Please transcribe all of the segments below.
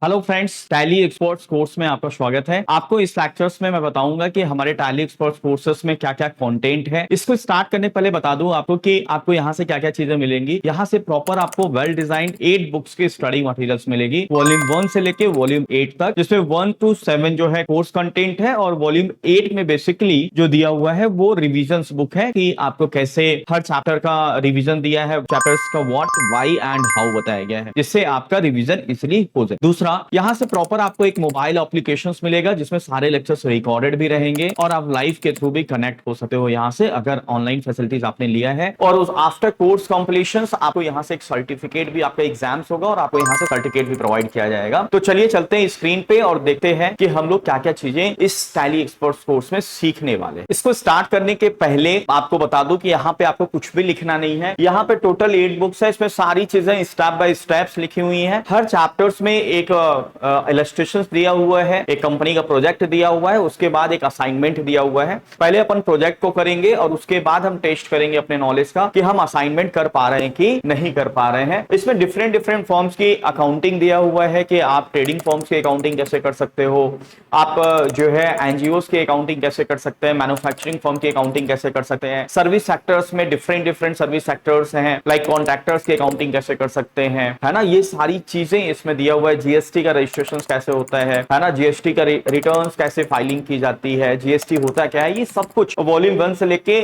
Hello friends, tally experts course में आपका स्वागत है। आपको इस लेक्चर्स में मैं बताऊंगा कि हमारे टैली एक्सपर्ट्स कोर्सेस में क्या क्या कंटेंट है। इसको स्टार्ट करने पहले बता दूं आपको कि आपको यहाँ से क्या क्या चीजें मिलेंगी। यहाँ से प्रॉपर आपको वेल डिजाइंड 8 बुक्स की स्टडी मटेरियल्स मिलेगी, वॉल्यूम 1 से लेके वॉल्यूम 8 तक, जिसमें 1 to 7 जो है कोर्स कंटेंट है और वॉल्यूम 8 में बेसिकली जो दिया हुआ है वो रिविजन बुक है कि आपको कैसे हर चैप्टर का रिविजन दिया है, चैप्टर्स का व्हाट, व्हाई एंड हाउ बताया गया है, जिससे आपका रिविजन इजिली हो जाए। दूसरा, यहां से प्रॉपर आपको एक मोबाइल एप्लीकेशंस मिलेगा जिसमें सारे लेक्चर्स रिकॉर्डेड भी रहेंगे और आप लाइव के थ्रू भी कनेक्ट हो सकते हो यहां से, अगर ऑनलाइन फैसिलिटीज आपने लिया है। और उस आफ्टर कोर्स कंप्लीशन आपको यहां से एक सर्टिफिकेट भी, आपका एग्जाम्स होगा और आपको यहां से सर्टिफिकेट भी प्रोवाइड किया जाएगा। तो चलिए चलते हैं स्क्रीन पे और देखते हैं कि हम लोग क्या क्या चीजें इस टैली एक्सपर्ट्स कोर्स में सीखने वाले। इसको स्टार्ट करने के पहले आपको बता दूं कि यहाँ पे आपको कुछ भी लिखना नहीं है। यहाँ पे टोटल 8 बुक्स है, इसमें सारी चीजें स्टेप बाय स्टेप्स लिखी हुई हैं। हर चैप्टर्स में एक इलस्ट्रेशंस दिया हुआ है, एक कंपनी का प्रोजेक्ट दिया हुआ है, उसके बाद एक असाइनमेंट दिया हुआ है। पहले अपन प्रोजेक्ट को करेंगे और उसके बाद हम टेस्ट करेंगे अपने नॉलेज का कि हम असाइनमेंट कर पा रहे हैं कि नहीं कर पा रहे हैं। इसमें डिफरेंट डिफरेंट फॉर्म्स की अकाउंटिंग दिया हुआ है कि आप ट्रेडिंग फॉर्म्स की अकाउंटिंग कैसे कर सकते हो, आप जो है एनजीओस की अकाउंटिंग कैसे कर सकते हैं, मैन्युफैक्चरिंग फॉर्म की अकाउंटिंग कैसे कर सकते हैं, सर्विस सेक्टर्स में डिफरेंट डिफरेंट सर्विस सेक्टर्स हैं, लाइक कॉन्ट्रैक्टर्स की अकाउंटिंग कैसे कर सकते हैं, है ना। ये सारी चीजें इसमें दिया हुआ है। जीएसटी का रजिस्ट्रेशन कैसे होता है ना, जीएसटी का रिटर्न्स कैसे फाइलिंग की जाती है, जीएसटी होता क्या है, ये सब कुछ वॉल्यूम 1 से लेके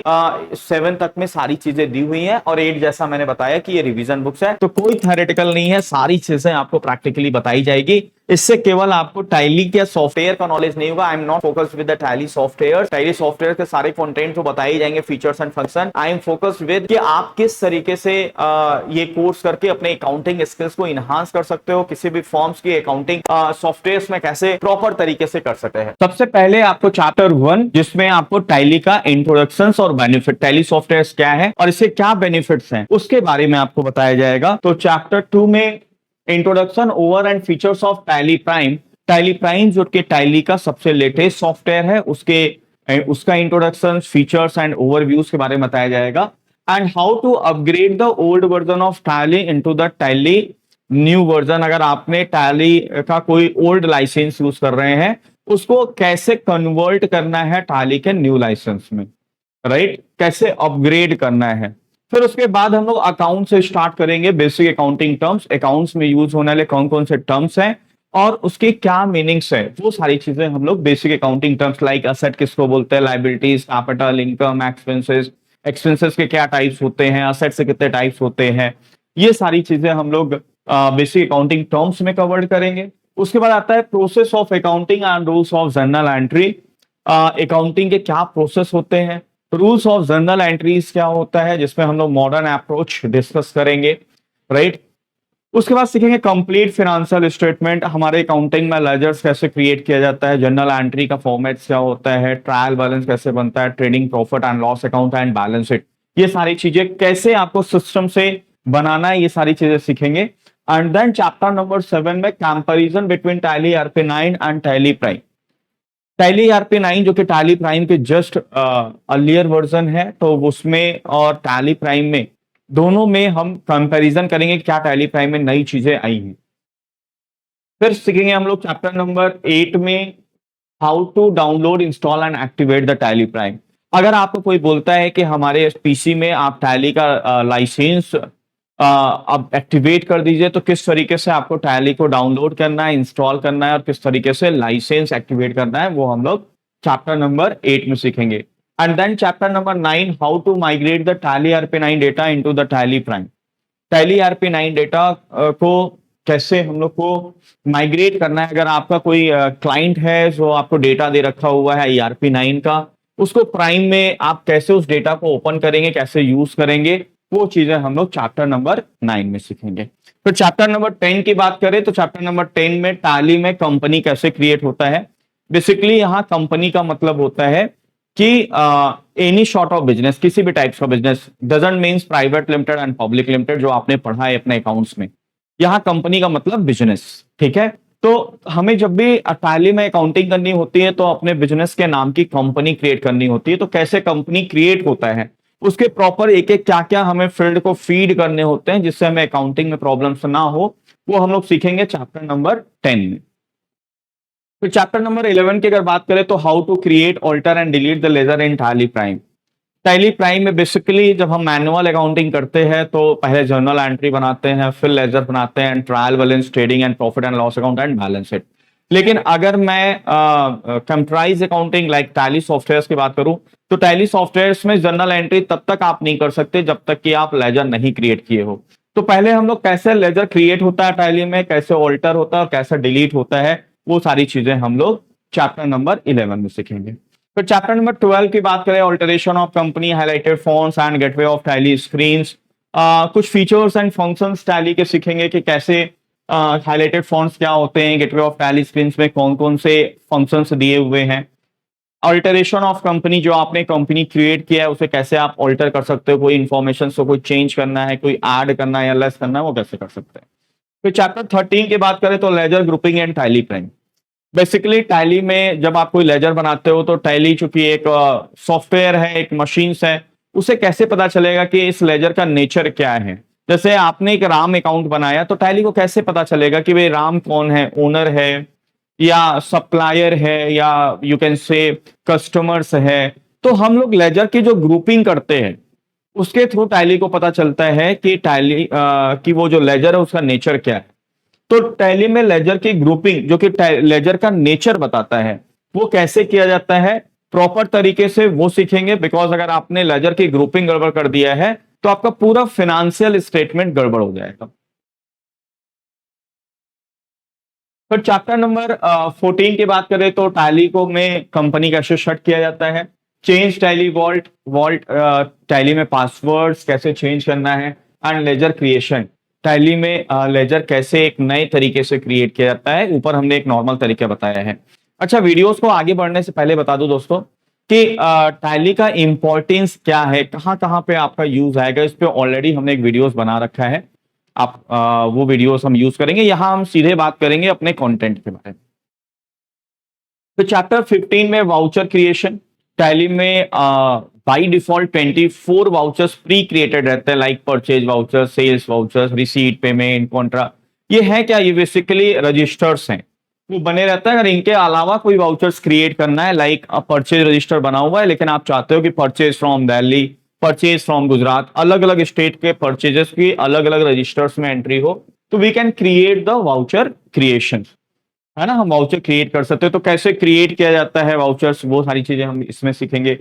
7 तक में सारी चीजें दी हुई हैं। और 8 जैसा मैंने बताया कि ये रिवीजन बुक्स है, तो कोई थ्योरेटिकल नहीं है, सारी चीजें आपको प्रैक्टिकली बताई जाएगी। इससे केवल आपको टैली के सॉफ्टवेयर का नॉलेज नहीं होगा। I am not focused with the tally software. Tally software के सारे कंटेंट तो बताए जाएंगे, features and function. I am focused with कि आप किस तरीके से ये कोर्स करके अपने अकाउंटिंग स्किल्स को इनहांस कर सकते हो, किसी भी फॉर्म्स की अकाउंटिंग सॉफ्टवेयर में कैसे प्रॉपर तरीके से कर सकते हैं। सबसे पहले आपको चैप्टर 1, जिसमें आपको टैली का इंट्रोडक्शन और बेनिफिट, टैली सॉफ्टवेयर क्या है और इससे क्या बेनिफिट्स हैं, उसके बारे में आपको बताया जाएगा। तो चैप्टर 2 में introduction, over and features of tally Prime. Tally prime जो कि टैली का सबसे लेटेस्ट सॉफ्टवेयर है, उसका इंट्रोडक्शन, फीचर्स एंड ओवरव्यूज के बारे में बताया जाएगा। And how to upgrade the old version of Tally into the Tally new version. अगर आपने टैली का कोई ओल्ड लाइसेंस यूज कर रहे हैं, उसको कैसे कन्वर्ट करना है टैली के न्यू लाइसेंस में, राइट, कैसे अपग्रेड करना है। फिर उसके बाद हम लोग अकाउंट से स्टार्ट करेंगे, बेसिक अकाउंटिंग टर्म्स, अकाउंट्स में यूज होने वाले कौन कौन से टर्म्स हैं और उसके क्या मीनिंग्स है, वो सारी चीजें हम लोग basic accounting terms, like asset किसको बोलते हैं, liabilities, capital, income, expenses, expenses के क्या टाइप्स होते हैं, असेट से कितने टाइप्स होते हैं, ये सारी चीजें हम लोग बेसिक अकाउंटिंग टर्म्स में कवर करेंगे। उसके बाद आता है process of accounting and rules of journal entry. Accounting के क्या प्रोसेस होते हैं, रूल्स ऑफ जर्नल एंट्रीज क्या होता है, जिसमें हम लोग मॉडर्न अप्रोच डिस्कस करेंगे, राइट। उसके बाद सीखेंगे कंप्लीट फाइनेंशियल स्टेटमेंट, हमारे अकाउंटिंग में लेजर्स कैसे क्रिएट किया जाता है, जर्नल एंट्री का फॉर्मेट क्या होता है, ट्रायल बैलेंस कैसे बनता है, trading profit and loss account and balance sheet, ये सारी चीजें कैसे आपको सिस्टम से बनाना है, ये सारी चीजें सीखेंगे। एंड देन चैप्टर नंबर 7 में comparison between tally ERP9 and Tally Prime. Tally ERP9 जो कि टैली प्राइम के जस्ट अर्लियर वर्जन है, तो उसमें और टैली प्राइम में दोनों में हम कंपैरिजन करेंगे क्या टैली प्राइम में नई चीजें आई हैं। फिर सीखेंगे हम लोग चैप्टर नंबर 8 में how to download, install and activate the Tally Prime. अगर आपको कोई बोलता है कि हमारे पीसी में आप टैली का लाइसेंस अब एक्टिवेट कर दीजिए, तो किस तरीके से आपको टैली को डाउनलोड करना है, इंस्टॉल करना है और किस तरीके से लाइसेंस एक्टिवेट करना है, वो हम लोग चैप्टर नंबर 8 में सीखेंगे। And then chapter number 9, how to migrate the Tally ERP9 data into the Tally Prime. Tally ERP9 data को कैसे हम लोग को माइग्रेट करना है। अगर आपका कोई क्लाइंट है जो आपको डेटा दे रखा हुआ है ERP9 का, उसको प्राइम में आप कैसे उस डेटा को ओपन करेंगे, कैसे यूज करेंगे, वो चीजें हम लोग चैप्टर नंबर 9 में सीखेंगे। फिर चैप्टर नंबर 10 की बात करें तो चैप्टर नंबर 10 में टैली में कंपनी कैसे क्रिएट होता है। बेसिकली यहाँ कंपनी का मतलब होता है कि एनी सॉर्ट ऑफ बिजनेस, किसी भी टाइप्स का business, doesn't means private limited and public limited जो आपने पढ़ा है अपने अकाउंट्स में। यहाँ कंपनी का मतलब बिजनेस, ठीक है। तो हमें जब भी टैली में अकाउंटिंग करनी होती है तो अपने बिजनेस के नाम की कंपनी क्रिएट करनी होती है। तो कैसे कंपनी क्रिएट होता है उसके प्रॉपर एक एक क्या क्या हमें फील्ड को फीड करने होते हैं जिससे हमें अकाउंटिंग में प्रॉब्लम्स ना हो, वो हम लोग सीखेंगे चैप्टर नंबर 10 में। तो चैप्टर नंबर 11 की अगर बात करें तो how to create, alter and delete the ledger in Tally Prime. Tally Prime में बेसिकली जब हम मैनुअल अकाउंटिंग करते हैं तो पहले जर्नल एंट्री बनाते हैं, फिर लेजर बनाते हैं, trial balance, trading and profit and loss account and balance sheet. लेकिन अगर मैं computerise accounting like Tally software की बात करूं तो टैली सॉफ्टवेयर में जर्नल एंट्री तब तक आप नहीं कर सकते जब तक कि आप लेजर नहीं क्रिएट किए हो। तो पहले हम लोग कैसे लेजर क्रिएट होता है टैली में, कैसे ऑल्टर होता है और कैसे डिलीट होता है, वो सारी चीजें हम लोग चैप्टर नंबर 11 में सीखेंगे। फिर चैप्टर नंबर 12 की बात करें, alteration of company, highlighted fonts and gateway of tally screens. कुछ फीचर्स एंड फंक्शंस टैली के सीखेंगे कि कैसे हाईलाइटेड फॉन्ट्स क्या होते हैं, गेटवे ऑफ टैली स्क्रीन्स में कौन कौन से फंक्शंस दिए हुए हैं। ऑल्टरेशन ऑफ कंपनी, जो आपने कंपनी क्रिएट किया है उसे कैसे आप ऑल्टर कर सकते हो, कोई इंफॉर्मेशन को कोई चेंज करना है, कोई ऐड करना है या लेस करना है, वो कैसे कर सकते हैं। फिर चैप्टर 13 की बात करें तो ledger grouping and Tally Prime. Basically Tally में जब आप कोई लेजर बनाते हो तो टैली चूंकि एक सॉफ्टवेयर है, एक मशीन्स है, उसे कैसे पता चलेगा कि इस लेजर का नेचर क्या है। जैसे आपने एक राम अकाउंट बनाया तो टैली को कैसे पता चलेगा कि भाई राम कौन है, ओनर है या सप्लायर है या यू कैन से कस्टमर्स है। तो हम लोग लेजर की जो ग्रुपिंग करते हैं उसके थ्रू टैली को पता चलता है कि टैली कि वो जो लेजर है उसका नेचर क्या है। तो टैली में लेजर की ग्रुपिंग जो कि लेजर का नेचर बताता है वो कैसे किया जाता है प्रॉपर तरीके से, वो सीखेंगे। बिकॉज अगर आपने लेजर की ग्रुपिंग गड़बड़ कर दिया है तो आपका पूरा फाइनेंशियल स्टेटमेंट गड़बड़ हो जाएगा। फिर चैप्टर नंबर 14 की बात करें तो टैली को में कंपनी कैसे शट किया जाता है, change Tally vault vault Tally में पासवर्ड्स कैसे चेंज करना है, एंड लेजर क्रिएशन, टैली में लेजर कैसे एक नए तरीके से क्रिएट किया जाता है। ऊपर हमने एक नॉर्मल तरीका बताया है। अच्छा, वीडियोस को आगे बढ़ने से पहले बता दूं दोस्तों कि टैली का इंपॉर्टेंस क्या है, कहां कहां पे आपका यूज आएगा। इस पे ऑलरेडी हमने एक वीडियोस बना रखा है, आप वो वीडियोस हम यूज करेंगे। यहां हम सीधे बात करेंगे अपने कंटेंट के बारे में। तो चैप्टर 15 में वाउचर क्रिएशन, टैली में by default 24 vouchers pre created रहते हैं, like purchase voucher, sales vouchers, receipt, payment, contra. ये है क्या, ये बेसिकली रजिस्टर्स हैं, वो बने रहता है। अगर इनके अलावा कोई वाउचर्स क्रिएट करना है, लाइक परचेज रजिस्टर बना हुआ है लेकिन आप चाहते हो कि purchase from Delhi, purchase from Gujarat, अलग अलग स्टेट के परचेजेस की अलग अलग रजिस्टर्स में एंट्री हो, तो we can create the voucher creation, है ना। हम वाउचर क्रिएट कर सकते हैं। तो कैसे क्रिएट किया जाता है वाउचर्स, वो सारी चीजें हम इसमें सीखेंगे।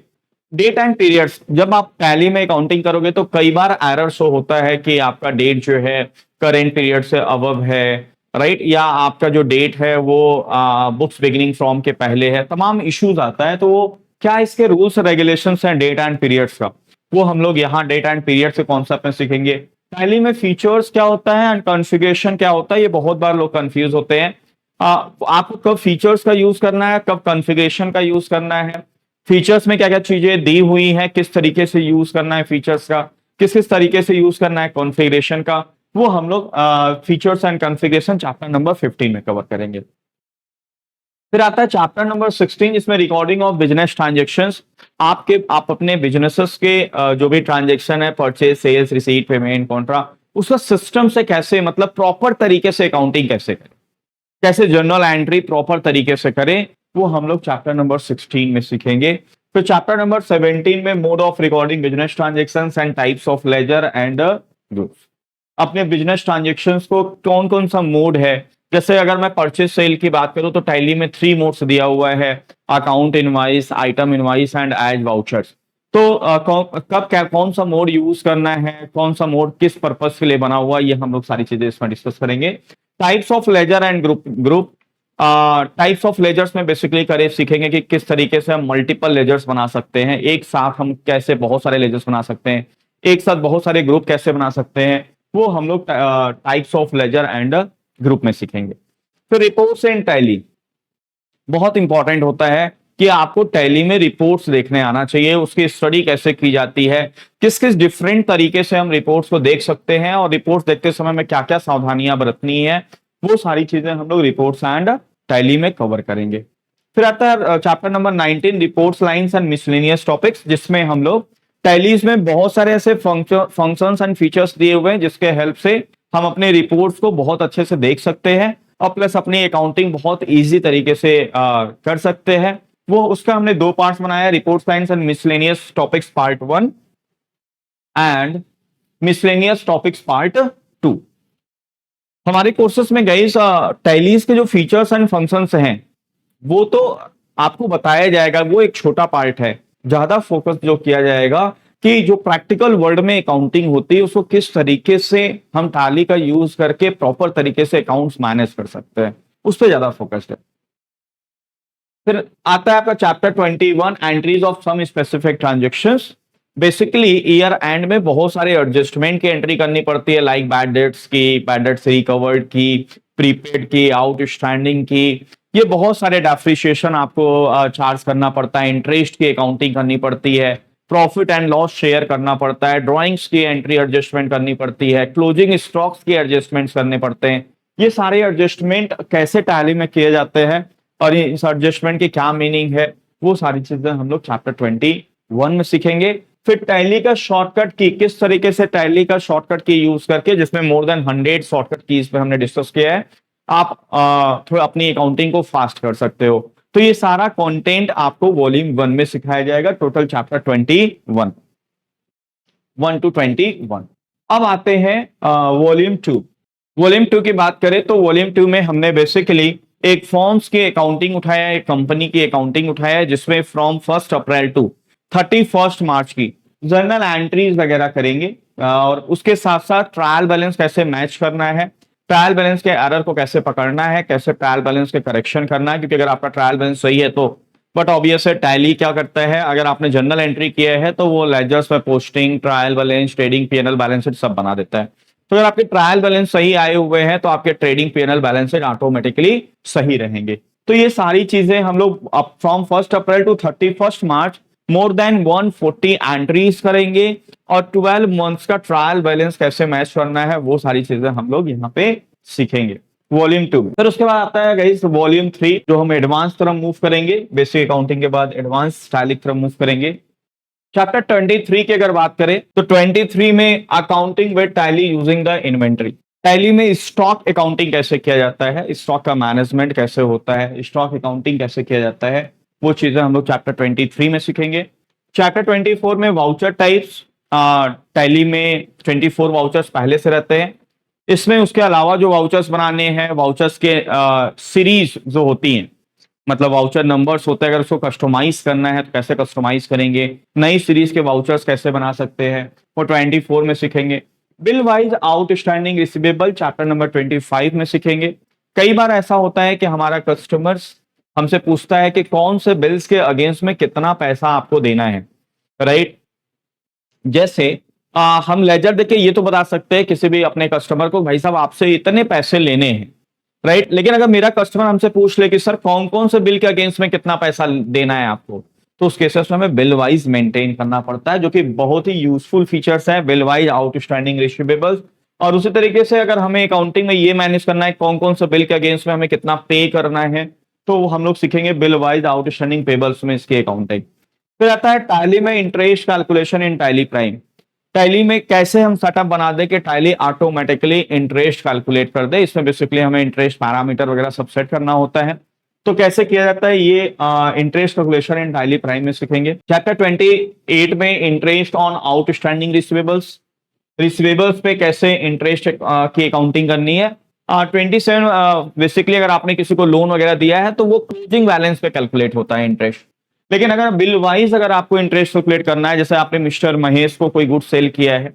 डेट एंड पीरियड्स, जब आप टैली में अकाउंटिंग करोगे तो कई बार एरर शो होता है कि आपका डेट जो है करेंट पीरियड से अबव है, राइट, या आपका जो डेट है वो बुक्स बिगिनिंग फ्रॉम के पहले है, तमाम इश्यूज आता है। तो वो क्या इसके रूल्स रेगुलेशंस हैं डेट एंड पीरियड्स का, वो हम लोग यहाँ डेट एंड पीरियड के कॉन्सेप्ट में सीखेंगे। टैली में फीचर्स क्या होता है एंड कॉन्फ़िगरेशन क्या होता है, ये बहुत बार लोग कंफ्यूज होते हैं। आपको कब फीचर्स का यूज करना है, कब कॉन्फ़िगरेशन का यूज करना है, फीचर्स में क्या क्या चीजें दी हुई हैं, किस तरीके से यूज करना है फीचर्स का, किस किस तरीके से यूज करना है कॉन्फ़िगरेशन का, वो हम लोग features and configuration chapter number 15 में कवर करेंगे। फिर आता है चैप्टर नंबर 16 जिसमें रिकॉर्डिंग ऑफ बिजनेस ट्रांजेक्शंस। आप अपने बिजनेसेस के जो भी ट्रांजेक्शन है, purchase, sales, receipt, payment, contra, उसका सिस्टम से कैसे, मतलब प्रॉपर तरीके से अकाउंटिंग कैसे करें, कैसे जर्नल एंट्री प्रॉपर तरीके से करें, वो हम लोग चैप्टर नंबर 16 में सीखेंगे। फिर चैप्टर नंबर 17 में mode of recording business transactions and types of ledger and groups. अपने बिजनेस ट्रांजेक्शंस को कौन कौन सा मोड है, जैसे अगर मैं परचेज सेल की बात करूं तो टैली में 3 मोड्स दिया हुआ है, account invoice, item invoice and as vouchers. तो कौन सा मोड यूज करना है, कौन सा मोड किस पर्पस के लिए बना हुआ है, ये हम लोग सारी चीजें इसमें डिस्कस करेंगे। Types of ledger and group types of ledgers में बेसिकली करे सीखेंगे कि किस तरीके से हम मल्टीपल लेजर्स बना सकते हैं, एक साथ हम कैसे बहुत सारे लेजर्स बना सकते हैं, एक साथ बहुत सारे ग्रुप कैसे बना सकते हैं, वो हम लोग types of ledger and group में सीखेंगे। तो रिपोर्ट्स इन टैली बहुत इंपॉर्टेंट होता है कि आपको टैली में रिपोर्ट्स देखने आना चाहिए, उसकी स्टडी कैसे की जाती है, किस किस डिफरेंट तरीके से हम रिपोर्ट्स को देख सकते हैं और रिपोर्ट्स देखते समय में क्या क्या सावधानियां बरतनी है, वो सारी चीजें हम लोग रिपोर्ट्स एंड टैली में कवर करेंगे। फिर आता है chapter number 19 reports, lines and miscellaneous topics, जिसमें हम लोग टैलीज में बहुत सारे ऐसे फंक्शंस एंड फीचर्स दिए हुए हैं जिसके हेल्प से हम अपने रिपोर्ट्स को बहुत अच्छे से देख सकते हैं और प्लस अपनी अकाउंटिंग बहुत इजी तरीके से कर सकते हैं। वो उसका हमने दो पार्ट्स बनाया, report science and miscellaneous topics part 1 and miscellaneous topics part 2। हमारे कोर्सेस में गाइस टैलीज के जो फीचर्स एंड फंक्शंस हैं वो तो आपको बताया जाएगा, वो एक छोटा पार्ट है। ज्यादा फोकस जो किया जाएगा कि जो प्रैक्टिकल वर्ल्ड में अकाउंटिंग होती है उसको किस तरीके से हम टैली का यूज करके प्रॉपर तरीके से अकाउंट्स मैनेज कर सकते हैं, उस पर ज्यादा फोकस्ड है। फिर आता है आपका chapter 21 entries of some specific transactions. Basically year end में बहुत सारे एडजस्टमेंट की एंट्री करनी पड़ती है, लाइक बैड डेट्स की, बैड डेट्स रिकवर्ड की, प्रीपेड की, आउटस्टैंडिंग की। ये बहुत सारे डेप्रिसिएशन आपको चार्ज करना पड़ता है, इंटरेस्ट की अकाउंटिंग करनी पड़ती है, प्रॉफिट एंड लॉस शेयर करना पड़ता है, ड्रॉइंग्स की एंट्री एडजस्टमेंट करनी पड़ती है, क्लोजिंग स्टॉक्स की एडजस्टमेंट्स करने पड़ते हैं। ये सारे एडजस्टमेंट कैसे टैली में किए जाते हैं और इस एडजस्टमेंट की क्या मीनिंग है, वो सारी चीजें हम लोग चैप्टर 21 में सीखेंगे। फिर टैली का शॉर्टकट की, किस तरीके से टैली का शॉर्टकट की यूज करके, जिसमें मोर देन 100 शॉर्टकट कीज पे हमने डिस्कस किया है, आप थोड़ा अपनी अकाउंटिंग को फास्ट कर सकते हो। तो ये सारा कंटेंट आपको वॉल्यूम 1 में सिखाया जाएगा, टोटल चैप्टर 21 1 to 21। अब आते हैं वॉल्यूम 2। वॉल्यूम 2 की बात करें तो वॉल्यूम 2 में हमने बेसिकली एक फॉर्म्स की अकाउंटिंग उठाया है, एक कंपनी की अकाउंटिंग उठाया है, जिसमें फ्रॉम 1 अप्रैल टू 31 मार्च की जर्नल एंट्रीज वगैरह करेंगे और उसके साथ साथ ट्रायल बैलेंस कैसे मैच करना है, ट्रायल बैलेंस के एरर को कैसे पकड़ना है, कैसे ट्रायल बैलेंस के करेक्शन करना है, क्योंकि अगर आपका ट्रायल बैलेंस सही है तो, बट ऑब्वियस है टैली क्या करता है, अगर आपने जर्नल एंट्री किया है तो वो लेजर्स में posting, trial balance, trading PNL balance sheet सब बना देता है। तो अगर आपके ट्रायल बैलेंस सही आए हुए हैं तो आपके trading PNL balance sheet automatically सही रहेंगे। तो ये सारी चीजें हम लोग from 1 April to 31 March more than 140 entries करेंगे और 12 मंथ्स का ट्रायल बैलेंस कैसे मैच करना है वो सारी चीजें हम लोग यहाँ पे सीखेंगे वॉल्यूम 2 में। फिर उसके बाद आता है गाइस वॉल्यूम 3, जो हम एडवांस तरफ मूव करेंगे, बेसिक अकाउंटिंग के बाद एडवांस टैली तरफ मूव करेंगे। चैप्टर 23 की अगर बात करें तो 23 में accounting with tally using the inventory. Tally में स्टॉक अकाउंटिंग कैसे किया जाता है, स्टॉक का मैनेजमेंट कैसे होता है, स्टॉक अकाउंटिंग कैसे किया जाता है, वो चीजें हम लोग चैप्टर 23 में सीखेंगे। चैप्टर 24 में वाउचर टाइप्स, टैली में 24 वाउचर्स पहले से रहते हैं। इसमें उसके अलावा जो वाउचर्स बनाने हैं, वाउचर्स के सीरीज जो होती हैं, मतलब वाउचर नंबर्स होते हैं, अगर उसको कस्टमाइज करना है तो कैसे कस्टमाइज करेंगे, नई सीरीज के वाउचर्स कैसे बना सकते हैं, वो 24 में सीखेंगे। Bill wise outstanding receivable chapter number 25 में सीखेंगे। कई बार ऐसा होता है कि हमारा कस्टमर्स हमसे पूछता है कि कौन से बिल्स के अगेंस्ट में कितना पैसा आपको देना है, राइट। जैसे हम लेजर देख के ये तो बता सकते हैं किसी भी अपने कस्टमर को, भाई साहब आपसे इतने पैसे लेने हैं, राइट। लेकिन अगर मेरा कस्टमर हमसे पूछ ले कि सर कौन कौन से बिल के अगेंस्ट में कितना पैसा देना है आपको, तो उस केसेस में हमें बिल वाइज मेंटेन करना पड़ता है, जो कि बहुत ही यूजफुल फीचर्स है, बिल वाइज आउटस्टैंडिंग रिसीवेबल्स। और उसी तरीके से अगर हमें अकाउंटिंग में ये मैनेज करना है कौन कौन से बिल के अगेंस्ट में हमें कितना पे करना है, तो हम लोग सीखेंगे बिल वाइज आउटस्टैंडिंग पेबल्स में इसकी अकाउंटिंग। फिर आता है टैली में interest calculation in Tally Prime. Tally में कैसे हम सेटअप बना दे कि टैली ऑटोमेटिकली इंटरेस्ट कैलकुलेट कर दे। इसमें बेसिकली हमें इंटरेस्ट पैरामीटर वगैरह सब सेट करना होता है, तो कैसे किया जाता है ये interest calculation in Tally Prime में सीखेंगे। चैप्टर 28 में interest on outstanding receivables, receivables पे कैसे इंटरेस्ट की अकाउंटिंग करनी है। 27 बेसिकली अगर आपने किसी को लोन वगैरह दिया है तो वो क्लोजिंग बैलेंस पे कैलकुलेट होता है इंटरेस्ट। लेकिन अगर बिल वाइज अगर आपको इंटरेस्ट कैलकुलेट करना है, जैसे आपने मिस्टर महेश को कोई गुड सेल किया है,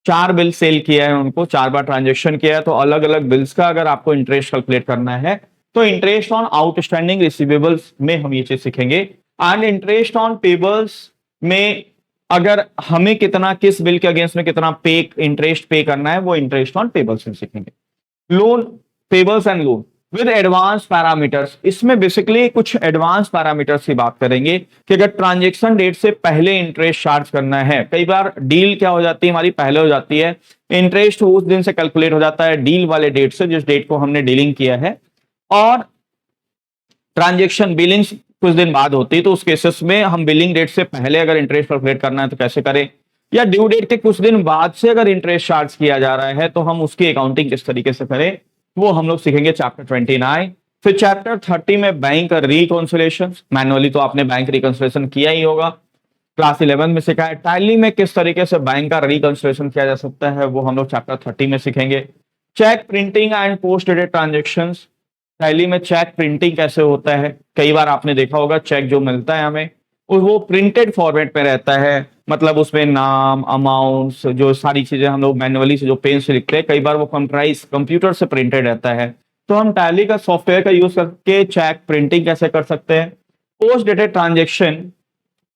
4 बिल सेल किया है, उनको 4 बार ट्रांजेक्शन किया है, तो अलग अलग बिल्स का अगर आपको इंटरेस्ट कैलकुलेट करना है तो इंटरेस्ट ऑन आउटस्टैंडिंग रिसीवेबल्स में हम ये चीज सीखेंगे। एंड इंटरेस्ट ऑन पेबल्स में अगर हमें कितना किस बिल के अगेंस्ट में कितना पे इंटरेस्ट पे करना है, वो इंटरेस्ट ऑन पेबल्स में सीखेंगे। Loan, payables and loan with advance parameters, इसमें बेसिकली कुछ एडवांस पैरामीटर्स की बात करेंगे कि अगर ट्रांजैक्शन डेट से पहले इंटरेस्ट चार्ज करना है, कई बार डील क्या हो जाती है हमारी पहले हो जाती है, इंटरेस्ट उस दिन से कैलकुलेट हो जाता है डील वाले डेट से जिस डेट को हमने डीलिंग किया है, और ट्रांजैक्शन बिलिंग्स कुछ दिन बाद होती है, तो उस केसेस में हम बिलिंग डेट से पहले अगर इंटरेस्ट कैलकुलेट करना है तो कैसे करें, या ड्यू डेट के कुछ दिन बाद से अगर इंटरेस्ट चार्ज किया जा रहा है तो हम उसकी अकाउंटिंग किस तरीके से करें, वो हम लोग सीखेंगे चैप्टर 29। फिर चैप्टर 30 में बैंक रिकॉन्सिलेशन, मैनुअली तो आपने बैंक रिकॉन्सिलेशन किया ही होगा, क्लास 11 में सीखा है। टैली में किस तरीके से बैंक का रिकॉन्सिलेशन किया जा सकता है वो हम लोग चैप्टर 30 में सीखेंगे। Cheque printing and post dated transaction, Tally में चेक प्रिंटिंग कैसे होता है, कई बार आपने देखा होगा चेक जो मिलता है हमें वो प्रिंटेड फॉर्मेट में रहता है, मतलब उसमें नाम, अमाउंट्स, जो सारी चीजें हम लोग मैनुअली से जो पेन से लिखते हैं, कई बार वो कंप्यूटर से प्रिंटेड रहता है। तो हम टैली का सॉफ्टवेयर का यूज करके चेक प्रिंटिंग कैसे कर सकते हैं। Post dated transaction,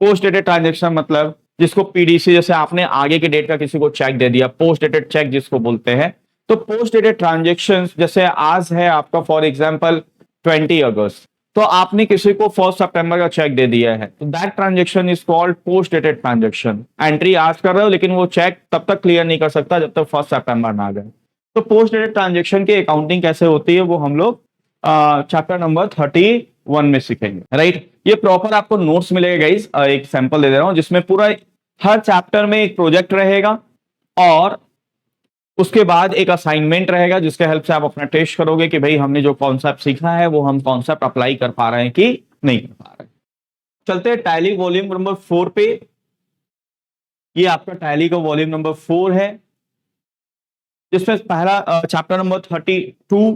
post dated transaction मतलब जिसको पीडीसी, जैसे आपने आगे के डेट का किसी को चेक दे दिया, पोस्ट डेटेड चेक जिसको बोलते हैं। तो पोस्ट डेटेड ट्रांजेक्शन जैसे आज है आपका फॉर एग्जांपल 20 अगस्त, तो आपने किसी को 1 सितंबर का चेक दे दिया है, तो that transaction is called post dated transaction. Entry आज कर रहे हो लेकिन वो चेक तब तक क्लियर नहीं कर सकता जब तक 1 सितंबर ना आ जाए। तो पोस्ट डेटेड ट्रांजेक्शन की अकाउंटिंग कैसे होती है वो हम लोग चैप्टर नंबर 31 में सीखेंगे, राइट। ये प्रॉपर आपको नोट्स मिलेगा गाइस, एक सैंपल दे दे रहा हूं जिसमें पूरा हर चैप्टर में एक प्रोजेक्ट रहेगा और उसके बाद एक असाइनमेंट रहेगा जिसके हेल्प से आप अपना टेस्ट करोगे कि भाई हमने जो कॉन्सेप्ट सीखा है वो हम कॉन्सेप्ट अप्लाई कर पा रहे हैं कि नहीं कर पा रहे हैं। चलते हैं टैली वॉल्यूम नंबर 4 पे। ये आपका टैली का वॉल्यूम नंबर 4 है जिसमें पहला चैप्टर नंबर 32,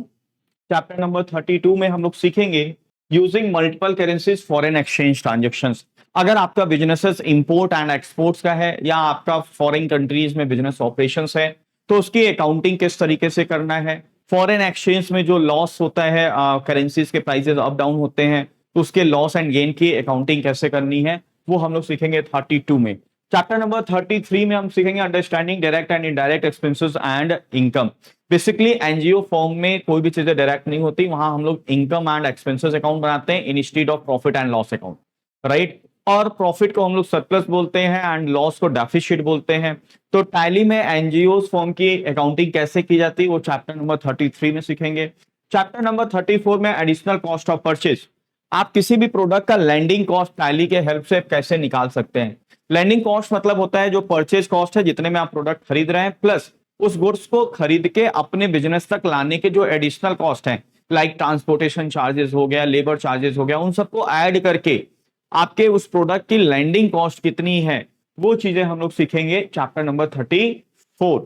चैप्टर नंबर 32 में हम लोग सीखेंगे using multiple currencies foreign exchange transactions. अगर आपका बिजनेसेस इंपोर्ट एंड एक्सपोर्ट्स का है या आपका फॉरेन कंट्रीज में बिजनेस ऑपरेशंस है तो उसकी अकाउंटिंग किस तरीके से करना है। फॉरेन एक्सचेंज में जो लॉस होता है, करेंसीज के प्राइसेस अप डाउन होते हैं, तो उसके लॉस एंड गेन की अकाउंटिंग कैसे करनी है वो हम लोग सीखेंगे 32 में। चैप्टर नंबर 33 में हम सीखेंगे understanding direct and indirect expenses and income. Basically NGO form में कोई भी चीजें डायरेक्ट नहीं होती, वहां हम लोग इनकम एंड एक्सपेंसेस अकाउंट बनाते हैं instead of profit and loss account, right. और प्रॉफिट को हम लोग सरप्लस बोलते हैं एंड लॉस को डेफिसिट बोलते हैं। तो टैली में एनजीओ फॉर्म की अकाउंटिंग कैसे की जाती है वो चैप्टर नंबर 33 में सीखेंगे। चैप्टर नंबर 34 में एडिशनल कॉस्ट ऑफ परचेज, आप किसी भी प्रोडक्ट का लैंडिंग कॉस्ट टैली के हेल्प से कैसे निकाल सकते हैं। लैंडिंग कॉस्ट मतलब होता है जो परचेज कॉस्ट है, जितने में आप प्रोडक्ट खरीद रहे हैं, प्लस उस गुड्स को खरीद के अपने बिजनेस तक लाने के जो एडिशनल कॉस्ट है, लाइक ट्रांसपोर्टेशन चार्जेस हो गया, लेबर चार्जेस हो गया, उन सबको ऐड करके आपके उस प्रोडक्ट की लैंडिंग कॉस्ट कितनी है वो चीजें हम लोग सीखेंगे चैप्टर नंबर 34।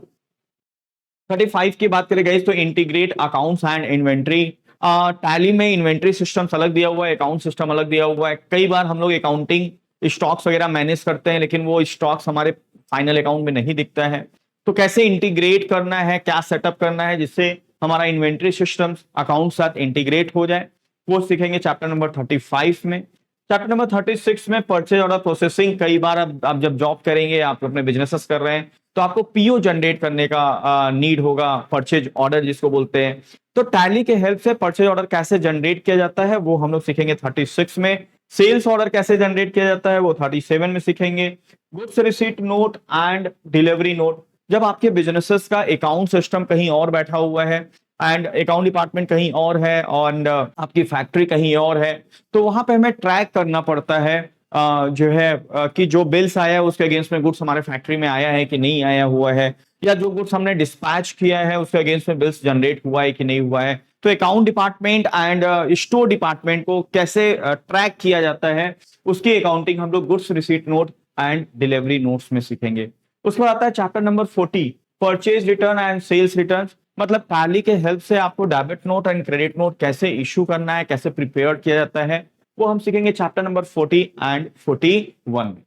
35 की बात करें गाइस तो integrate accounts and inventory. Tally में इन्वेंट्री सिस्टम अलग दिया हुआ है, अकाउंट सिस्टम अलग दिया हुआ है। कई बार हम लोग अकाउंटिंग स्टॉक्स वगैरह मैनेज करते हैं लेकिन वो स्टॉक्स हमारे फाइनल अकाउंट में नहीं दिखता है, तो कैसे इंटीग्रेट करना है, क्या सेटअप करना है जिससे हमारा इन्वेंट्री सिस्टम अकाउंट साथ इंटीग्रेट हो जाए, वो सीखेंगे चैप्टर नंबर 35 में। चैप्टर नंबर 36 में परचेज ऑर्डर प्रोसेसिंग। कई बार आप जब जॉब करेंगे, आप अपने बिजनेसेस कर रहे हैं तो आपको पीओ जनरेट करने का नीड होगा, परचेज ऑर्डर जिसको बोलते हैं। तो टैली के हेल्प से परचेज ऑर्डर कैसे जनरेट किया जाता है वो हम लोग सीखेंगे 36 में। सेल्स ऑर्डर कैसे जनरेट किया जाता है वो 37 में सीखेंगे। Goods receipt note and delivery note, जब आपके बिजनेसेस का अकाउंट सिस्टम कहीं और बैठा हुआ है एंड अकाउंट डिपार्टमेंट कहीं और है और आपकी फैक्ट्री कहीं और है, तो वहां पे हमें ट्रैक करना पड़ता है जो है कि जो बिल्स आया है उसके अगेंस्ट में गुड्स हमारे फैक्ट्री में आया है कि नहीं आया हुआ है, या जो गुड्स हमने डिस्पैच किया है उसके अगेंस्ट में बिल्स जनरेट हुआ है कि नहीं हुआ है। तो account department and store department को कैसे ट्रैक किया जाता है उसकी अकाउंटिंग हम लोग goods receipt note and delivery notes में सीखेंगे। उसके बाद आता है chapter number 40 purchase return and sales return. मतलब टैली के हेल्प से आपको debit note and credit note कैसे इशू करना है, कैसे प्रिपेयर किया जाता है, वो हम सीखेंगे चैप्टर नंबर 40 एंड 41 में।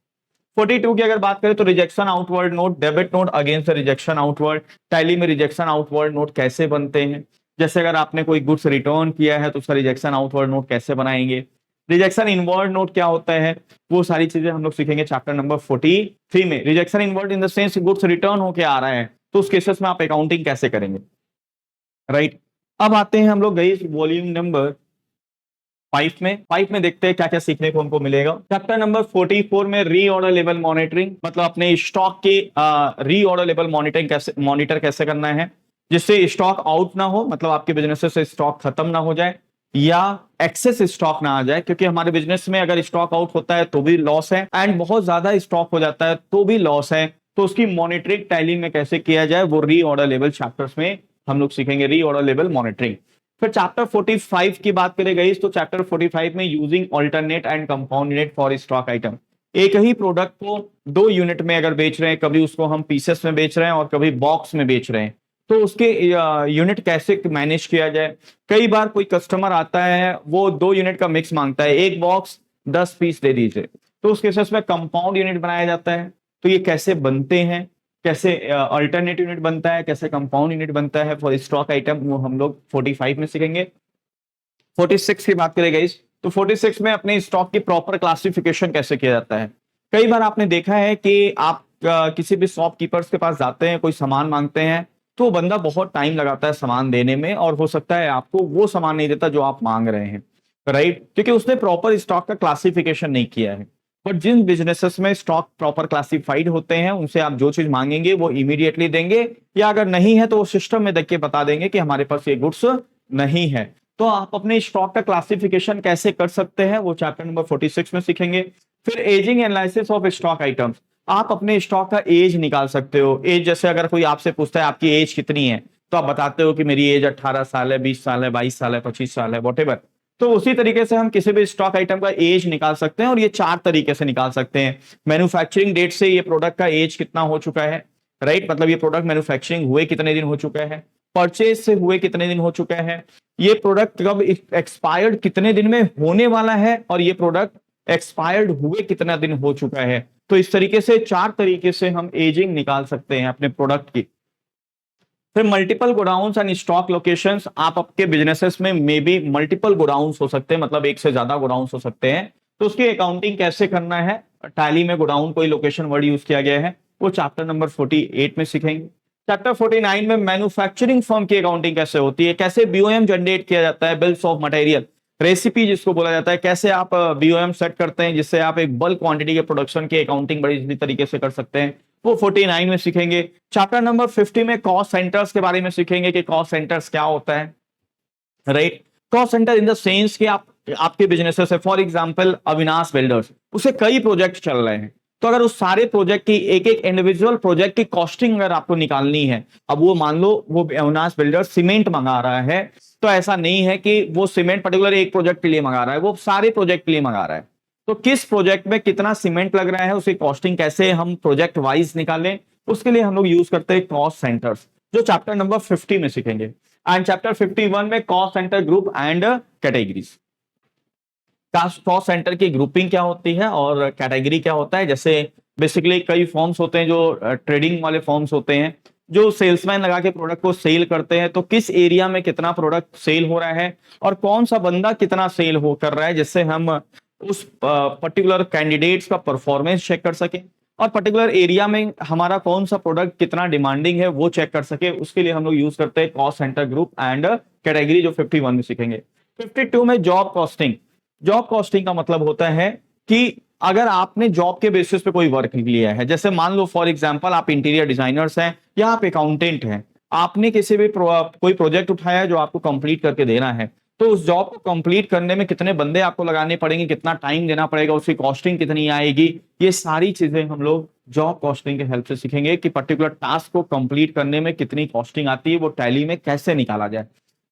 42 की अगर बात करें तो rejection outward note, debit note against rejection outward. Tally में रिजेक्शन आउटवर्ड नोट कैसे बनते हैं, जैसे अगर आपने कोई गुड्स रिटर्न किया है तो उसका रिजेक्शन आउटवर्ड नोट कैसे बनाएंगे। रिजेक्शन इनवर्ड नोट क्या होता है, वो सारी चीजें हम लोग सीखेंगे चैप्टर नंबर 43 में। Rejection inward in the sense goods return होके आ रहा है तो उस केसेस में आप अकाउंटिंग कैसे करेंगे, राइट। अब आते हैं हम लोग गई वॉल्यूम नंबर 5 में। 5 में देखते हैं क्या क्या सीखने को हमको मिलेगा। चैप्टर नंबर 44 में रीऑर्डर लेवल मॉनिटरिंग, मतलब अपने स्टॉक के रीऑर्डर लेवल मॉनिटर कैसे करना है जिससे स्टॉक आउट ना हो, मतलब आपके बिजनेस से स्टॉक खत्म ना हो जाए। या एक्सेस स्टॉक ना आ जाए, क्योंकि हमारे बिजनेस में अगर स्टॉक आउट होता है तो भी लॉस है, एंड बहुत ज्यादा स्टॉक हो जाता है तो भी लॉस है। तो उसकी मॉनिटरिंग टैली में कैसे किया जाए वो रीऑर्डर लेवल चैप्टर्स में हम लोग सीखेंगे, रीऑर्डर लेवल मॉनिटरिंग। फिर चैप्टर 45 की बात करें गई तो चैप्टर 45 में using alternate and compound unit for stock item. एक ही प्रोडक्ट को दो यूनिट में अगर बेच रहे हैं, कभी उसको हम पीसेस में बेच रहे हैं और कभी बॉक्स में बेच रहे हैं, तो उसके यूनिट कैसे मैनेज किया जाए। कई बार कोई कस्टमर आता है, वो दो यूनिट का मिक्स मांगता है, एक बॉक्स 10 पीस दे दीजिए, तो उस केसेस में कंपाउंड यूनिट बनाया जाता है। तो ये कैसे बनते हैं, कैसे अल्टरनेट यूनिट बनता है, कैसे कंपाउंड यूनिट बनता है फॉर स्टॉक आइटम, वो हम लोग 45 में सीखेंगे। 46 की बात करें गाइस तो 46 में अपने स्टॉक की प्रॉपर क्लासिफिकेशन कैसे किया जाता है। कई बार आपने देखा है कि आप किसी भी शॉपकीपर्स के पास जाते हैं, कोई सामान मांगते हैं, तो वो बंदा बहुत टाइम लगाता है सामान देने में, और हो सकता है आपको वो सामान नहीं देता जो आप मांग रहे हैं, राइट, क्योंकि उसने प्रॉपर स्टॉक का क्लासिफिकेशन नहीं किया है। बट जिन बिजनेसेस में स्टॉक प्रॉपर क्लासिफाइड होते हैं, उनसे आप जो चीज मांगेंगे वो इमीडिएटली देंगे, या अगर नहीं है तो वो सिस्टम में देख के बता देंगे कि हमारे पास ये गुड्स नहीं है। तो आप अपने स्टॉक का क्लासिफिकेशन कैसे कर सकते हैं वो चैप्टर नंबर 46 में सीखेंगे। फिर ageing analysis of stock items, आप अपने स्टॉक का एज निकाल सकते हो। एज जैसे अगर कोई आपसे पूछता है आपकी एज कितनी है, तो आप बताते हो कि मेरी एज 18 साल है, 20 साल है, 22 साल है, 25 साल है, वॉटेवर। तो उसी तरीके से हम किसी भी स्टॉक आइटम का एज निकाल सकते हैं, और ये 4 तरीके से निकाल सकते हैं। मैन्युफैक्चरिंग डेट से ये प्रोडक्ट का एज कितना हो चुका है, राइट, मतलब ये प्रोडक्ट मैन्युफैक्चरिंग हुए कितने दिन हो चुका है, परचेज से हुए कितने दिन हो चुका है, ये प्रोडक्ट कब एक्सपायर्ड कितने दिन में होने वाला है, और ये प्रोडक्ट एक्सपायर्ड हुए कितना दिन हो चुका है। तो इस तरीके से 4 तरीके से हम एजिंग निकाल सकते हैं अपने प्रोडक्ट की। फिर multiple godowns and stock locations, आप आपके बिजनेसेस में मे बी मल्टीपल गोडाउन्स हो सकते हैं, मतलब एक से ज्यादा गोडाउन्स हो सकते हैं, तो उसकी अकाउंटिंग कैसे करना है। टैली में गोडाउन कोई लोकेशन वर्ड यूज किया गया है, वो चैप्टर नंबर 48 में सीखेंगे। चैप्टर 49 में मैन्युफैक्चरिंग फर्म की अकाउंटिंग कैसे होती है, कैसे बीओएम जनरेट किया जाता है, बिल्स ऑफ मटेरियल, रेसिपी जिसको बोला जाता है, कैसे आप बीओएम सेट करते हैं जिससे आप एक बल्क क्वांटिटी के प्रोडक्शन की अकाउंटिंग बड़ी इजी तरीके से कर सकते हैं, वो 49 में सीखेंगे। चैप्टर नंबर 50 में कॉस्ट सेंटर्स के बारे में सीखेंगे कि कॉस्ट सेंटर्स क्या होता है, right. Cost centre in the sense कि आप आपके बिजनेसेस है, फॉर एग्जांपल अविनाश बिल्डर्स, उसे कई प्रोजेक्ट चल रहे हैं, तो अगर उस सारे प्रोजेक्ट की एक एक इंडिविजुअल प्रोजेक्ट की कॉस्टिंग अगर आपको निकालनी है, अब वो मान लो वो अविनाश बिल्डर्स सीमेंट मंगा रहा है, तो ऐसा नहीं है कि वो सीमेंट पर्टिकुलर एक प्रोजेक्ट के लिए मंगा रहा है, वो सारे प्रोजेक्ट के लिए मंगा रहा है। तो किस प्रोजेक्ट में कितना सीमेंट लग रहा है, उसकी कॉस्टिंग कैसे हम प्रोजेक्ट वाइज निकालें, उसके लिए हम लोग यूज करते हैं कॉस्ट सेंटर्स, जो चैप्टर नंबर 50 में सीखेंगे। एंड चैप्टर 51 में cost centre group and categories, cost centre की ग्रुपिंग क्या होती है और कैटेगरी क्या होता है। जैसे बेसिकली कई फॉर्म्स होते हैं जो ट्रेडिंग वाले फॉर्म्स होते हैं, जो सेल्समैन लगा के प्रोडक्ट को सेल करते हैं, तो किस एरिया में कितना प्रोडक्ट सेल हो रहा है और कौन सा बंदा कितना सेल हो कर रहा है, जिससे हम उस पर्टिकुलर कैंडिडेट्स का परफॉर्मेंस चेक कर सके, और पर्टिकुलर एरिया में हमारा कौन सा प्रोडक्ट कितना डिमांडिंग है वो चेक कर सके। उसके लिए हम लोग यूज करते हैं cost centre group and category, जो 51 में सीखेंगे। 52 में जॉब कॉस्टिंग, जॉब कॉस्टिंग का मतलब होता है कि अगर आपने जॉब के बेसिस पे कोई वर्क लिया है, जैसे मान लो फॉर एग्जांपल आप इंटीरियर डिजाइनर्स हैं या आप अकाउंटेंट हैं, आपने किसी भी कोई प्रोजेक्ट उठाया है जो आपको कंप्लीट करके देना है, तो उस जॉब को कंप्लीट करने में कितने बंदे आपको लगाने पड़ेंगे, कितना टाइम देना पड़ेगा, उसकी कॉस्टिंग कितनी आएगी, ये सारी चीजें हम लोग जॉब कॉस्टिंग के हेल्प से सीखेंगे कि पर्टिकुलर टास्क को कंप्लीट करने में कितनी कॉस्टिंग आती है, वो टैली में कैसे निकाला जाए।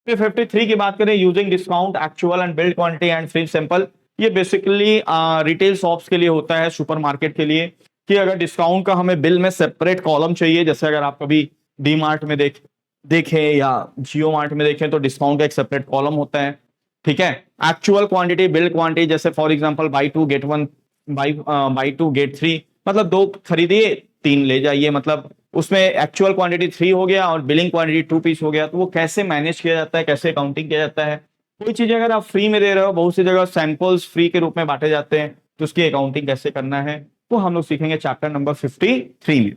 फिर 53 की बात करें, using discount actual and build quantity and free sample, ये बेसिकली रिटेल शॉप्स के लिए होता है, सुपर मार्केट के लिए, कि अगर डिस्काउंट का हमें बिल में सेपरेट कॉलम चाहिए, जैसे अगर आप कभी डी मार्ट में देखें या जियो मार्ट में देखें तो डिस्काउंट का एक सेपरेट कॉलम होता है, ठीक है। एक्चुअल क्वांटिटी, बिल्ड क्वांटिटी, जैसे for example buy two get one, buy two get three, मतलब 2 खरीदिए 3 ले जाइए, मतलब उसमें एक्चुअल क्वांटिटी 3 हो गया और बिलिंग क्वांटिटी 2 पीस हो गया। तो वो कैसे मैनेज किया जाता है, कैसे काउंटिंग किया जाता है। कोई चीज अगर आप फ्री में दे रहे हो, बहुत सी जगह सैंपल्स फ्री के रूप में बांटे जाते हैं, तो उसकी अकाउंटिंग कैसे करना है वो हम लोग सीखेंगे चैप्टर नंबर 53 में।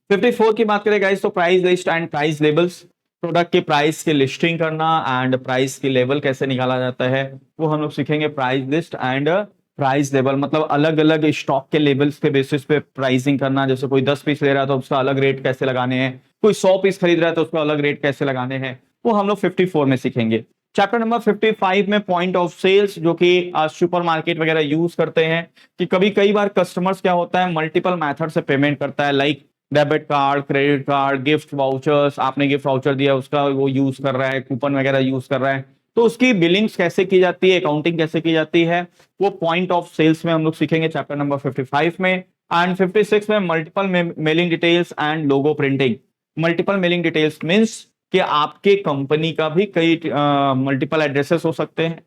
54 की बात करें गाइस तो price list and price labels, product के प्राइस की लिस्टिंग करना एंड प्राइस की लेवल कैसे निकाला जाता है वो हम लोग सीखेंगे। Price list and price level मतलब अलग अलग स्टॉक के लेवल्स के बेसिस पे प्राइसिंग करना, जैसे कोई 10 पीस ले रहा है तो उसका अलग रेट कैसे लगाने हैं, कोई 100 पीस खरीद रहा है तो उसका अलग रेट कैसे लगाने हैं, वो हम लोग 54 में सीखेंगे। चैप्टर नंबर 55 में पॉइंट ऑफ सेल्स, जो कि सुपरमार्केट वगैरह यूज करते हैं कि कभी कई बार कस्टमर्स क्या होता है मल्टीपल मेथड से पेमेंट करता है, like debit card, credit card, gift vouchers, आपने गिफ्ट वाउचर दिया उसका वो यूज कर रहा है, कूपन वगैरह यूज कर रहा है, तो उसकी बिलिंग्स कैसे की जाती है, अकाउंटिंग कैसे की जाती है, वो पॉइंट ऑफ सेल्स में हम लोग सीखेंगे चैप्टर नंबर 55 में। एंड 56 में multiple mailing details and logo printing. Multiple mailing details means कि आपके कंपनी का भी कई मल्टीपल एड्रेसेस हो सकते हैं,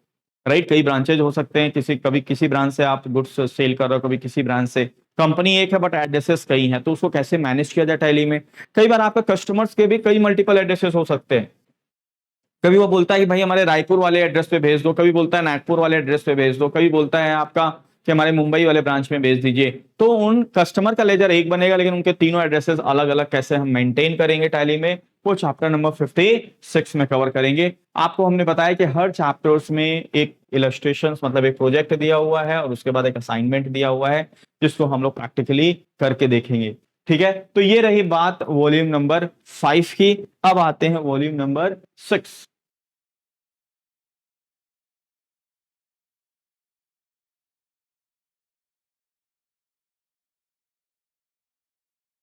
राइट, कई ब्रांचेज हो सकते हैं, कभी किसी ब्रांच से आप गुड्स सेल कर रहे हो, कभी किसी ब्रांच से, कंपनी एक है बट एड्रेसेस कई हैं, तो उसको कैसे मैनेज किया जाए टैली में। कई बार आपका कस्टमर्स के भी कई मल्टीपल एड्रेसेस हो सकते हैं, कभी वो बोलता है कि भाई हमारे रायपुर वाले एड्रेस पे भेज दो, कभी बोलता है नागपुर वाले एड्रेस पे भेज दो, कभी बोलता है आपका कि हमारे मुंबई वाले ब्रांच में भेज दीजिए, तो उन कस्टमर का लेजर एक बनेगा लेकिन उनके तीनों एड्रेसेस अलग अलग कैसे हम मेंटेन करेंगे टैली में, वो चैप्टर नंबर 56 में कवर करेंगे। आपको हमने बताया कि हर चैप्टर्स में एक इलस्ट्रेशन मतलब एक प्रोजेक्ट दिया हुआ है और उसके बाद एक असाइनमेंट दिया हुआ है जिसको हम लोग प्रैक्टिकली करके देखेंगे। ठीक है, तो ये रही बात वॉल्यूम नंबर 5 की। अब आते हैं वॉल्यूम नंबर 6।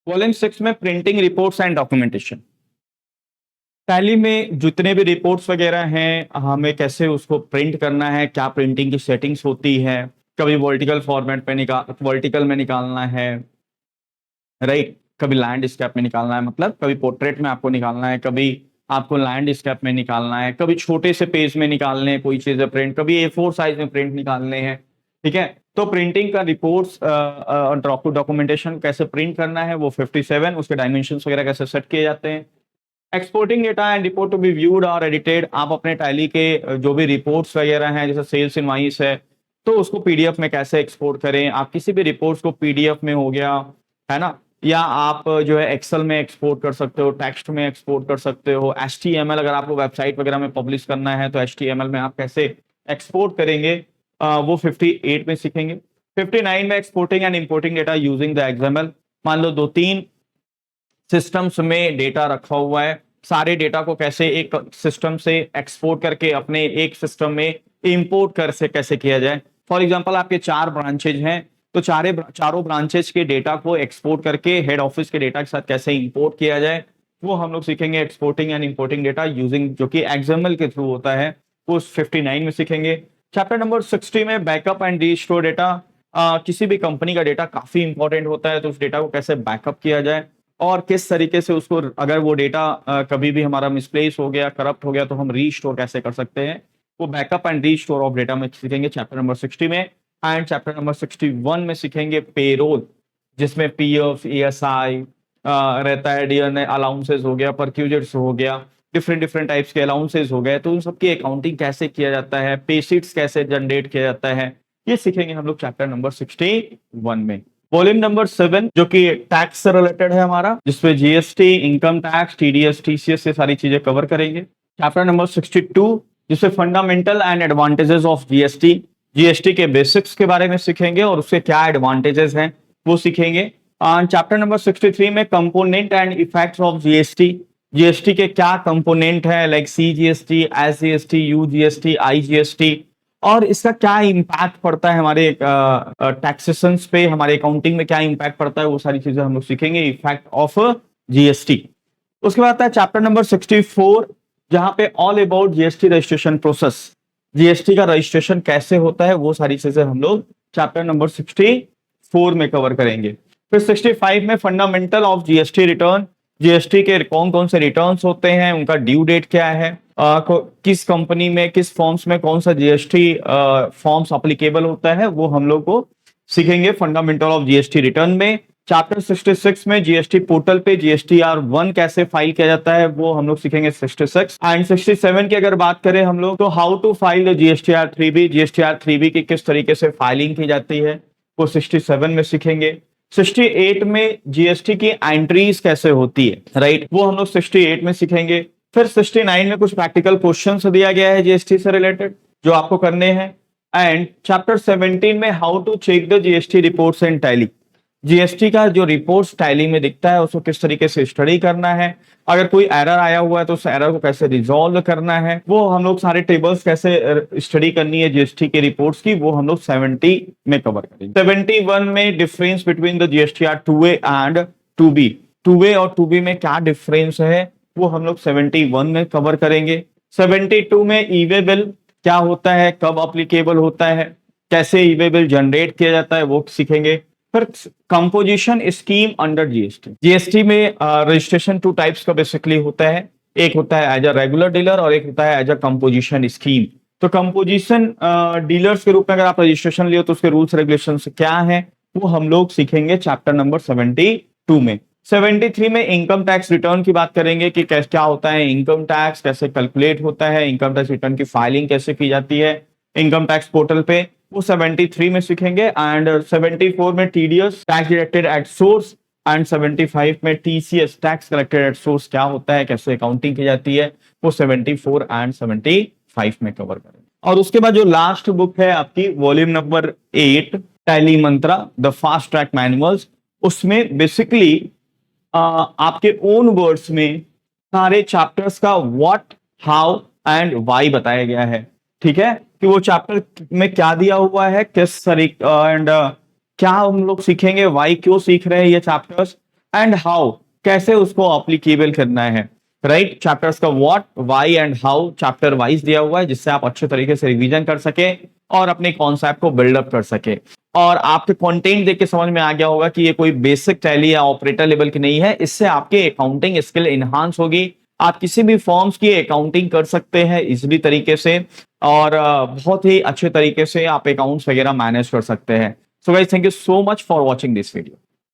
वॉल्यूम 6 में printing reports and documentation. Tally में जितने भी रिपोर्ट्स वगैरह हैं हमें कैसे उसको प्रिंट करना है, क्या प्रिंटिंग की सेटिंग्स होती है, कभी वर्टिकल फॉर्मेट पे वर्टिकल में निकालना है, राइट, कभी लैंडस्केप में निकालना है, मतलब कभी पोर्ट्रेट में आपको निकालना है, कभी आपको लैंडस्केप में निकालना है, कभी छोटे से पेज में निकालने हैं कोई चीजें प्रिंट, कभी A4 साइज में प्रिंट निकालने हैं। ठीक है, तो प्रिंटिंग का रिपोर्ट्स डॉक्यूमेंटेशन कैसे प्रिंट करना है वो 57, उसके डायमेंशंस वगैरह कैसे सेट किए जाते हैं। Exporting data and report to be viewed और एडिटेड। आप अपने टैली के जो भी रिपोर्ट्स वगैरह हैं जैसे सेल्स इनवॉइस है तो उसको पीडीएफ में कैसे एक्सपोर्ट करें। आप किसी भी रिपोर्ट्स को पीडीएफ में हो गया है ना, या आप जो है एक्सेल में एक्सपोर्ट कर सकते हो, टेक्स्ट में एक्सपोर्ट कर सकते हो, एचटीएमएल अगर आपको वेबसाइट वगैरह में पब्लिश करना है तो एचटीएमएल में आप कैसे एक्सपोर्ट करेंगे वो 58 में सीखेंगे। 59 में exporting and importing data using the XML. मान लो 2-3 सिस्टम्स में डेटा रखा हुआ है, सारे डेटा को कैसे एक सिस्टम से एक्सपोर्ट करके अपने एक सिस्टम में इंपोर्ट कर से कैसे किया जाए। फॉर एग्जांपल आपके 4 ब्रांचेज हैं तो चारों ब्रांचेज के डेटा को एक्सपोर्ट करके हेड ऑफिस के डेटा के साथ कैसे इंपोर्ट किया जाए वो हम लोग सीखेंगे। Exporting and importing data using जो कि एक्सएमएल के थ्रू होता है वो 59 में सीखेंगे। चैप्टर नंबर 60 में बैकअप एंड रीस्टोर डेटा। किसी भी कंपनी का डेटा काफी इंपॉर्टेंट होता है तो उस डेटा को कैसे बैकअप किया जाए और किस तरीके से उसको अगर वो डेटा कभी भी हमारा मिसप्लेस हो गया, करप्ट हो गया तो हम रीस्टोर कैसे कर सकते हैं, वो backup and restore of data में सीखेंगे चैप्टर नंबर 60 में। एंड चैप्टर नंबर 61 में सीखेंगे पेरोल, जिसमें पीएफ, ईएसआई रहता है, डीएनए अलाउंसेस हो गया, परक्यूजर्स हो गया, डिफरेंट टाइप्स के अलाउंसेस हो गए, तो उन सबकी अकाउंटिंग कैसे किया जाता है, पे शीट्स कैसे जनरेट किया जाता है, ये सीखेंगे हम लोग चैप्टर नंबर 61 में। वॉल्यूम नंबर 7 जो कि टैक्स से रिलेटेड है हमारा, जिसमें GST, income tax, TDS, TCS से सारी चीजें कवर करेंगे। चैप्टर नंबर 62 जिसमें fundamental and advantages of GST, GST के बेसिक्स के बारे में सीखेंगे और उसके क्या एडवांटेजेस हैं वो सीखेंगे। चैप्टर नंबर 63 में component and effects of GST, GST के क्या कंपोनेंट है लाइक सीजीएसटी, एसजीएसटी, यूजीएसटी, आईजीएसटी, और इसका क्या इम्पैक्ट पड़ता है हमारे टैक्सेशंस पे, हमारे अकाउंटिंग में क्या इम्पैक्ट पड़ता है, वो सारी चीजें हम लोग सीखेंगे, इफेक्ट ऑफ जीएसटी। उसके बाद आता है चैप्टर नंबर 64 जहां पे all about GST registration process, GST का रजिस्ट्रेशन कैसे होता है वो सारी चीजें हम लोग चैप्टर नंबर 64 में कवर करेंगे। फिर 65 में fundamental of GST return, GST के कौन कौन से रिटर्न्स होते हैं, उनका ड्यू डेट क्या है, किस कंपनी में किस फॉर्म्स में कौन सा जीएसटी फॉर्म्स अप्लीकेबल होता है वो हम लोग को सीखेंगे फंडामेंटल ऑफ जीएसटी रिटर्न में। चैप्टर 66 में जीएसटी पोर्टल पे जीएसटीआर1 कैसे फाइल किया जाता है वो हम लोग सीखेंगे 66। एंड 67 की अगर बात करें हम लोग तो हाउ टू फाइल जीएसटीआर3बी, जीएसटीआर3बी की किस तरीके से फाइलिंग की जाती है वो 67 में सीखेंगे। 68 में जीएसटी की एंट्रीज कैसे होती है, राइट, वो हम लोग 68 में सीखेंगे। फिर 69 में कुछ प्रैक्टिकल क्वेश्चंस दिया गया है जीएसटी से रिलेटेड जो आपको करने हैं। एंड चैप्टर 17 में how to check the GST reports in Tally, GST का जो रिपोर्ट टैली में दिखता है उसको किस तरीके से स्टडी करना है, अगर कोई एरर आया हुआ है तो उस एरर को कैसे रिजॉल्व करना है, वो हम लोग सारे टेबल्स कैसे स्टडी करनी है जीएसटी के रिपोर्ट्स की, वो हम लोग 70 में कवर करेंगे। 71 में difference between the GSTR 2A and 2B, 2A और 2B में क्या डिफरेंस है वो हम लोग 71 में कवर करेंगे। 72 में ई वे बिल क्या होता है, कब अप्लीकेबल होता है, कैसे ई वे बिल जनरेट किया जाता है वो सीखेंगे। फिर composition scheme under GST, GST में रजिस्ट्रेशन टू टाइप्स का बेसिकली होता है, एक होता है एज अ रेगुलर डीलर और एक होता है एज अ कंपोजिशन स्कीम। तो कंपोजिशन डीलर्स के रूप में अगर आप रजिस्ट्रेशन लियो तो उसके रूल्स रेगुलेशन क्या है वो हम लोग सीखेंगे चैप्टर नंबर 72 में। 73 में इनकम टैक्स रिटर्न की बात करेंगे कि कैसे क्या होता है इनकम टैक्स, कैसे कैलकुलेट होता है, इनकम टैक्स रिटर्न की फाइलिंग कैसे की जाती है इनकम टैक्स पोर्टल पे, वो 73 में सीखेंगे। एंड 74 में TDS tax deducted at source and 75 में TCS tax collected at source क्या होता है, कैसे अकाउंटिंग की जाती है, वो 74 एंड 75 में कवर करेंगे। और उसके बाद जो लास्ट बुक है आपकी volume number 8 tally Mantra the fast track manuals, उसमें बेसिकली आपके ओन वर्ड्स में सारे चैप्टर्स का व्हाट, हाउ एंड व्हाई बताया गया है। ठीक है, कि वो चैप्टर में क्या दिया हुआ है, किस तरीके एंड क्या हम लोग सीखेंगे, व्हाई क्यों सीख रहे हैं ये चैप्टर्स, एंड हाउ कैसे उसको एप्लीकेबल करना है। राइट, चैप्टर्स का what, why and how chapter wise दिया हुआ है जिससे आप अच्छे तरीके से रिवीजन कर सके और अपने कॉन्सेप्ट को बिल्डअप कर सके। और आपके कंटेंट देख के समझ में आ गया होगा कि ये कोई बेसिक टैली या ऑपरेटर लेवल की नहीं है, इससे आपके अकाउंटिंग स्किल इनहांस होगी, आप किसी भी फॉर्म्स की अकाउंटिंग कर सकते हैं इजीली तरीके से और बहुत ही अच्छे तरीके से आप अकाउंट्स वगैरह मैनेज कर सकते हैं। So guys, thank you so much for watching this video.